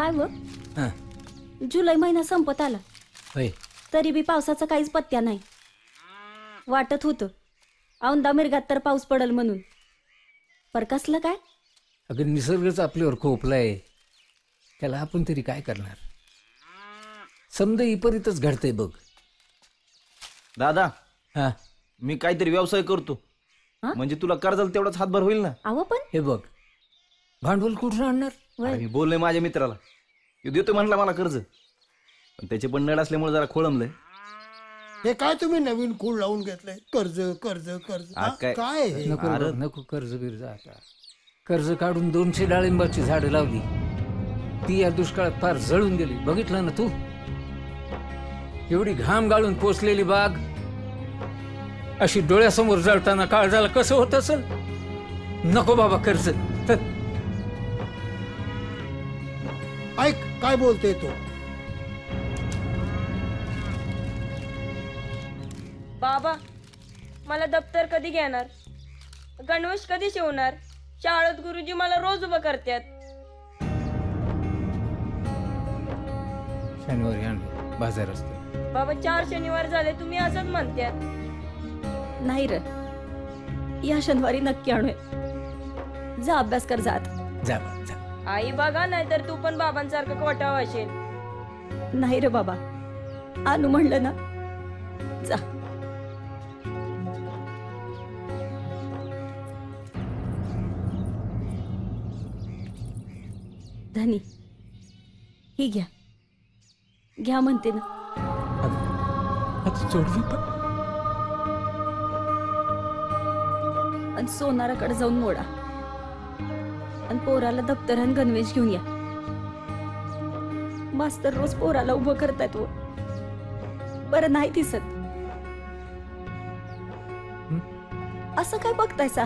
काय व जुलै महिना संपत आला तरी बी पावसाचा काहीच पत्त्या नाही. वाटत होतं औंदा मिरगात तर पाऊस पडल म्हणून, पर कसलं काय. अगं निसर्गच आपल्यावर खोपलाय, त्याला आपण तरी काय करणार. समजा विपरीतच घडतंय बघ. दादा हा मी काहीतरी व्यवसाय करतो, म्हणजे तुला कर्जाला तेवढाच हातभार होईल ना. अहो पण हे बघ, भांडवल कुठून आणणार. मी बोललोय माझ्या मित्राला, देतो म्हटला मला कर्ज, पण त्याचे पण नड असल्यामुळे जरा खोळंबलंय. हे काय तुम्ही नवीन कूळ लावून घेतलंय, कर्ज कर्ज कर्ज काय हे? नको कर्ज बिर्ज. आता कर्ज काढून 200 डाळिंबाची झाडं लावली, ती या दुष्काळात फार जळून गेली. बघितलं ना तू, एवढी घाम गाळून पोचलेली बाग अशी डोळ्यासमोर जळताना काळजाला कसं होत असेल. नको बाबा कर्ज. ऐक काय बोलते तो. बाबा मला दप्तर कधी घेणार, गणवेश कधी शिवणार. शाळेत गुरुजी मला रोज उभं करतात. शनिवारी आणलं बाजार असतो. बाबा 4 शनिवार झाले तुम्ही असंच म्हणतात. नाही र, या शनिवारी नक्की आणूया. जा अभ्यास कर, जात जा. आई बघा, नाही तर तू पण बाबांसारखं कोटाव असेल. नाही रे बाबा, आणू म्हणलं ना, जा. धनी ही घ्या, घ्या म्हणते ना. आता जोडवी पण. आणि सोनाराकडे जाऊन मोडा आणि पोराला दप्तर आणि गणवेश घेऊन या. मास्तर रोज पोराला उभं करतायत व बरं नाही दिसत. असं काय बघतायसा,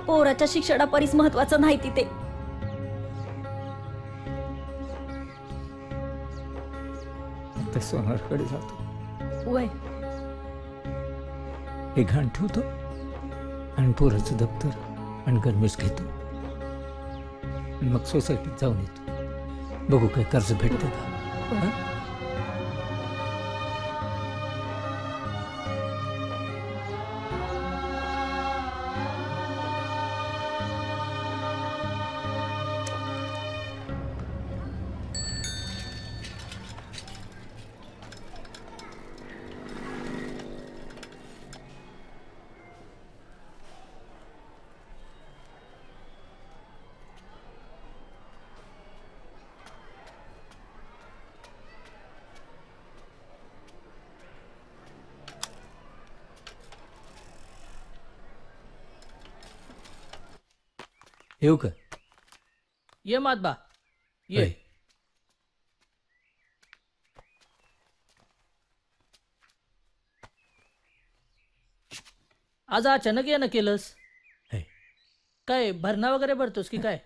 पोराच्या शिक्षणापरीस महत्वाचं नाही तिथे. सोनारकडे जातो, वय हे घाण ठेवतो आणि पोराचं दप्तर आणि गणवेश घेतो. मग सोसायटीत जाऊन येतो, बघू काय कर्ज भेटतं का. येऊ का. ये मातबा ये. आज अचानक येणं केलंस, काय भरणा वगैरे भरतोस की काय.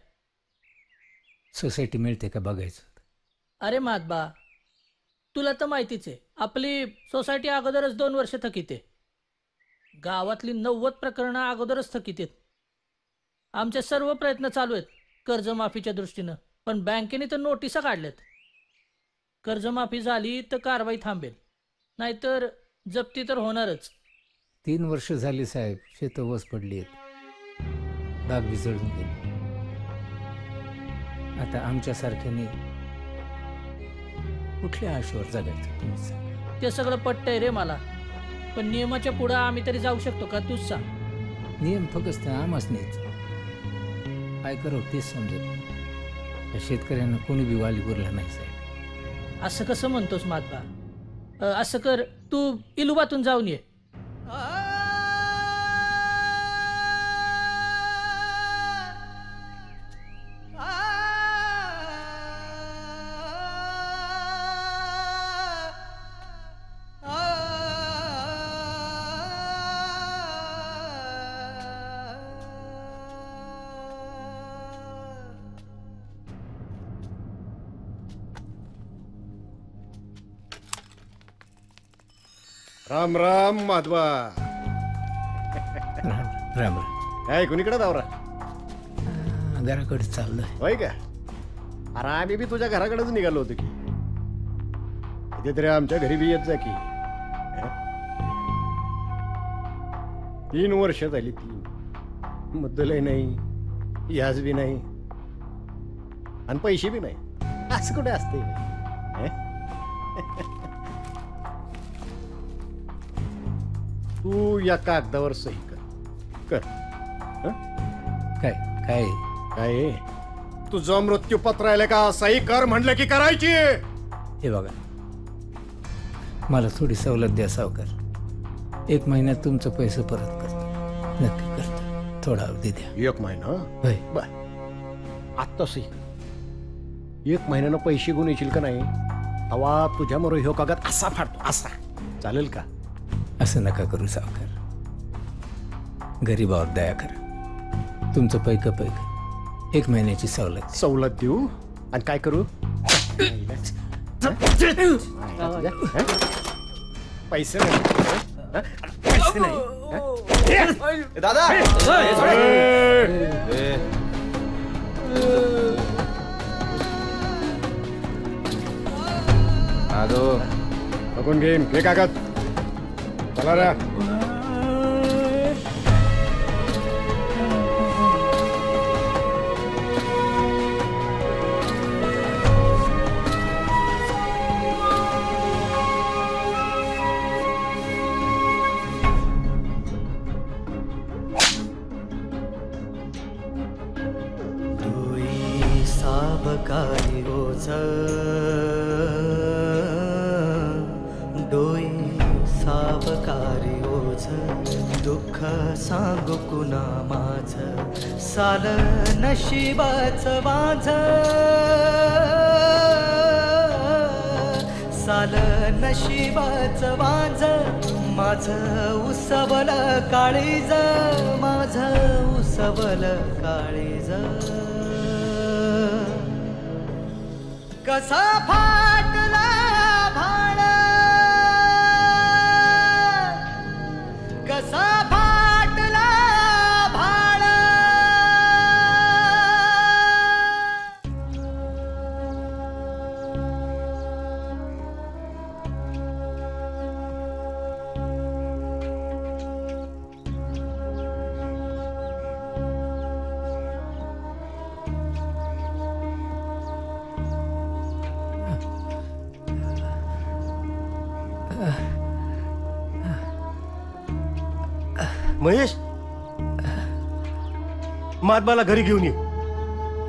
सोसायटी मिळते का बघायचं. अरे मातबा, तुला तर माहितीच आहे, आपली सोसायटी अगोदरच 2 वर्ष थकीत आहे. गावातली 90 प्रकरणं अगोदरच थकीत आहेत. आमचे सर्व प्रयत्न चालू आहेत कर्जमाफीच्या दृष्टीनं, पण बँकेने तर नोटिसा काढल्यात. कर्जमाफी झाली तर कारवाई थांबेल, नाहीतर जप्ती तर होणारच. 3 वर्ष झाली साहेब, शेतं वस पडली आहेत, बाग विजळून गेली. आता आमच्यासारख्याने कुठल्या आशेवर जगायचं तुम्ही सांगा. ते सगळं पटतंय रे मला, पण नियमाच्या पुढं आम्ही तरी जाऊ शकतो का, तूच सांग. नियम फक्त आम्हाच नाहीच, काय करावं तेच समजत नाही. शेतकऱ्यांना कोणी बी वाली पुरला नाही साहेब. असं कसं म्हणतोस मातबा. असं कर, तू इलुबातून जाऊन ये. राम राम माधवा. राम राम. काय कुणीकडे दावरा. घराकडे चाललोय. होय का. अरे आम्ही बी तुझ्या घराकडेच निघालो होतो की इथे तरी आमच्या घरी बी येत जा की. 3 वर्ष झाली 3. मुद्दलही नाही, याज बी नाही आणि पैसे बी नाही. असं कुठे असते? तू या कागदावर सही कर. काय काय काय तुझं मृत्यूपत्र आहे का? सही कर म्हणलं की करायची. हे बघा, मला थोडी सवलत द्या सावकार. 1 महिन्यात तुमचं पैसे परत करतो, नक्की करतो. थोडा अवधी द्या. 1 महिना? होय. बर आत्ता सही 1 महिन्यानं पैसे गुण येशील का नाही तेव्हा तुझ्यामुळे ह्यो कागद असा फाडतो, असा. चालेल का? असं नका करू सावकार. गरीबावर दया करा. तुमचं पैक 1 महिन्याची सवलत देऊ आणि काय करू? पैसे नाही. पैसे नाही. दादा बघून घेईन हे कागद. चला रे. सावकारी ओझ डोई सावकारी ओझ दुःख सांगू कुणा माझ साल नशिबाच वाझ साल नशिबाच वाझ माझ उसवल काळीज माझ उसवल काळीज कसा फाटला भाळ कसा फाटला भाळ महेश, महात्माला घरी घेऊन ये.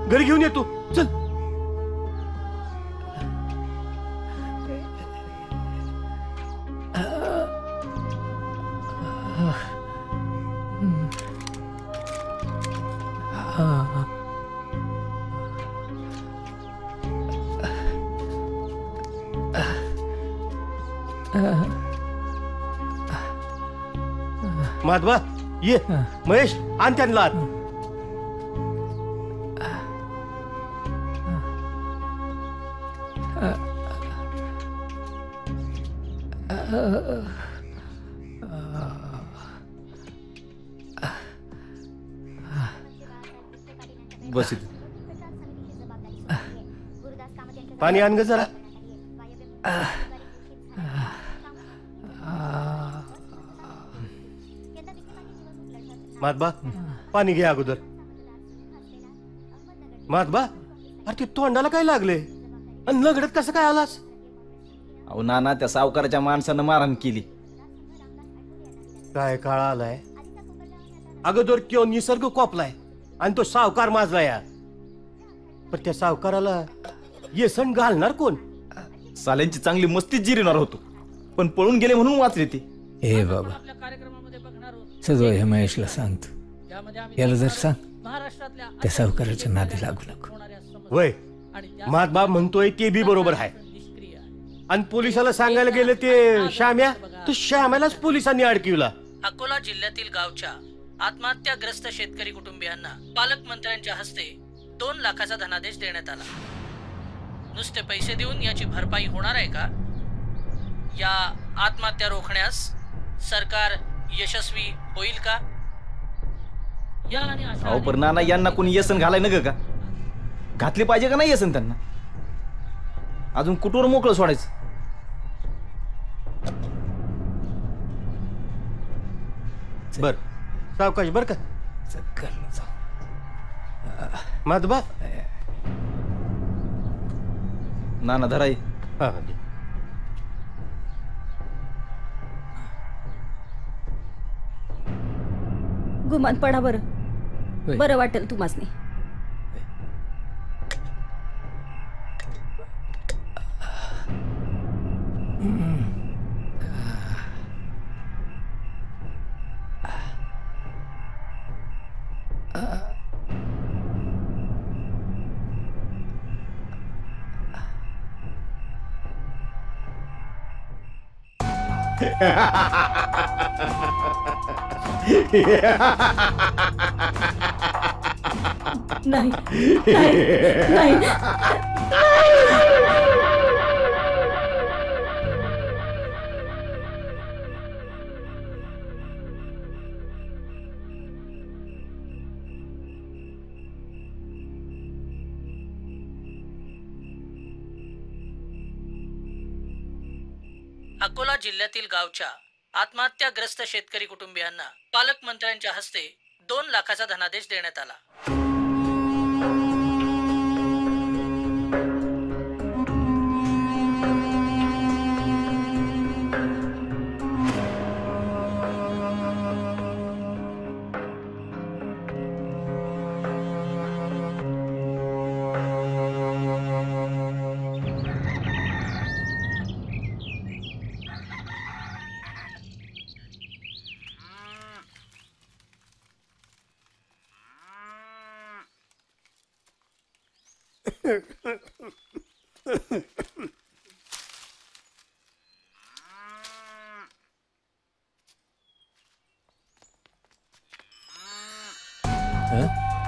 घरी घेऊन ये तू. चल. महात्मा ये. महेश आण त्यांना आत. बस इथे. पाणी आण ग जरा. महात्मा पाणी घे अगोदर. महात्मा अरे ते तोंडाला काय लागले आणि लगडत कसं काय आलास? अहो नाना, त्या सावकाराच्या माणसानं मारहाण केली. काय काळ आलाय? अगोदर किंवा निसर्ग कोपलाय आणि तो सावकार माजला या. पण त्या सावकाराला येसन घालणार कोण? साल्यांची चांगली मस्तीच जिरणार होतो, पण पळून गेले म्हणून वाचले ते. हे बाबा, सगळं हे महेशला सांगतो. याला जर सांग त्या सावकाराच्या नादी लागू नको. वय महात्मा म्हणतोय ते बी बरोबर आहे. आणि पोलिसाला सांगायला गेले ते श्याम्या, तर श्याम्यालाच पोलिसांनी अडकिवला. अकोला जिल्ह्यातील गावच्या आत्महत्याग्रस्त शेतकरी कुटुंबियांना पालकमंत्र्यांच्या हस्ते 2 लाखाचा धनादेश देण्यात आला. नुसते पैसे देऊन याची भरपाई होणार आहे का? या आत्महत्या रोखण्यास सरकार यशस्वी होईल का? या आणि अहो पण नाना, यांना कोणी येसन घालाय नग का? घातली पाहिजे का नाही असेल त्यांना? अजून कुठवर मोकळं सोडायचं? बर सावकाश बर का माधबा. नाना धराई. हा गुमान पडा बरं. बरं वाटेल तुम्हासनी. नाही नाही नाही. अकोला जिल्ह्यातील गावच्या आत्महत्याग्रस्त शेतकरी कुटुंबियांना पालकमंत्र्यांच्या हस्ते 2 लाखाचा धनादेश देण्यात आला.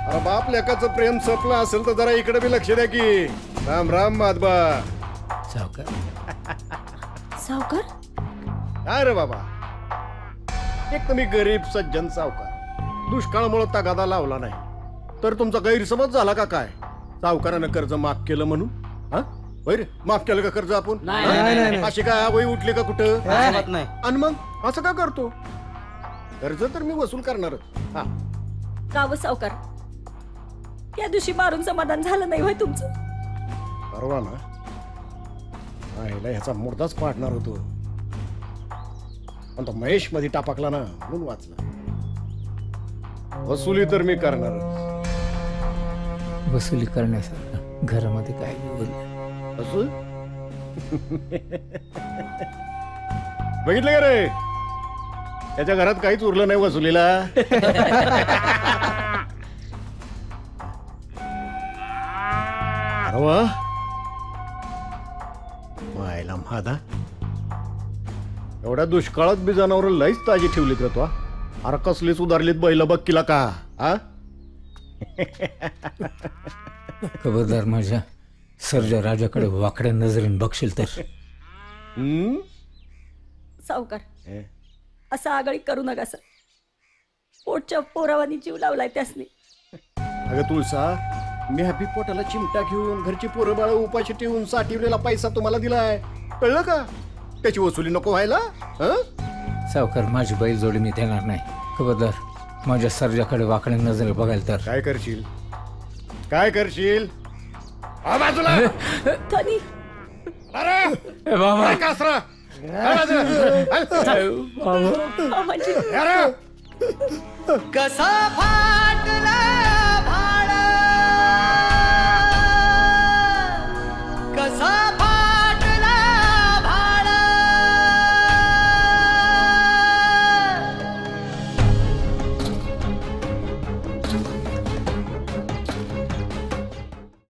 अरे बाप लेकाचं प्रेम संपलं असेल तर जरा इकडे बी लक्ष द्या की. राम राम माधबा. सावकार सावकार काय रे बाबा, एक तर मी गरीब सज्जन सावकार, दुष्काळामुळे तगादा लावला नाही तर तुमचा गैरसमज झाला का काय? सावकारानं कर्ज माफ केलं म्हणून? हा वैर माफ केलं का कर्ज आपण? अशी काय वही उठली का कुठं? आणि मग असं का करतो? कर्ज तर मी वसूल करणारच. हा गाव सावकार, त्या दिवशी मारून समाधान झालं नाही होय तुमचं? परवा ना आईला ह्याचा मुर्दाच पाडणार होतो, पण तो महेश मध्ये टापकला ना म्हणून वाचला. वसुली तर मी करणारच. वसुली करण्यासारखं घरामध्ये काय बोल वसूल बघितलं का रे, त्याच्या घरात काहीच उरलं नाही वसुलीला. अरे वा मायला मादा, एवढ्या दुष्काळात बी जनावर लईच ताजी ठेवलीत रे तो. अरे कसलीच उदारलीत बैल बघ किला का. हा खबरदार माझ्या सर्जा राजाकडे वाकड्या नजरेने बघशील तर. सावकार असं आगळी करू नका सर. पोटच्या पोरावानी जीव लावलाय त्यासनी. अगं तुळसा, मी हॅपी पोटाला चिमटा घेऊन घरची पोरं बाळ उपाशी ठेवून साठवलेला पैसा तुम्हाला दिलाय, कळलं का? त्याची वसुली नको व्हायला. सावकार माझी बैल जोडी मी देणार नाही. खबरदार माझ्या सर्जाकडे वाकड्या नजरे बघायला तर. काय करशील? काय करशील? बाजूला कधी अरे बाबा कासरा कसा फाटला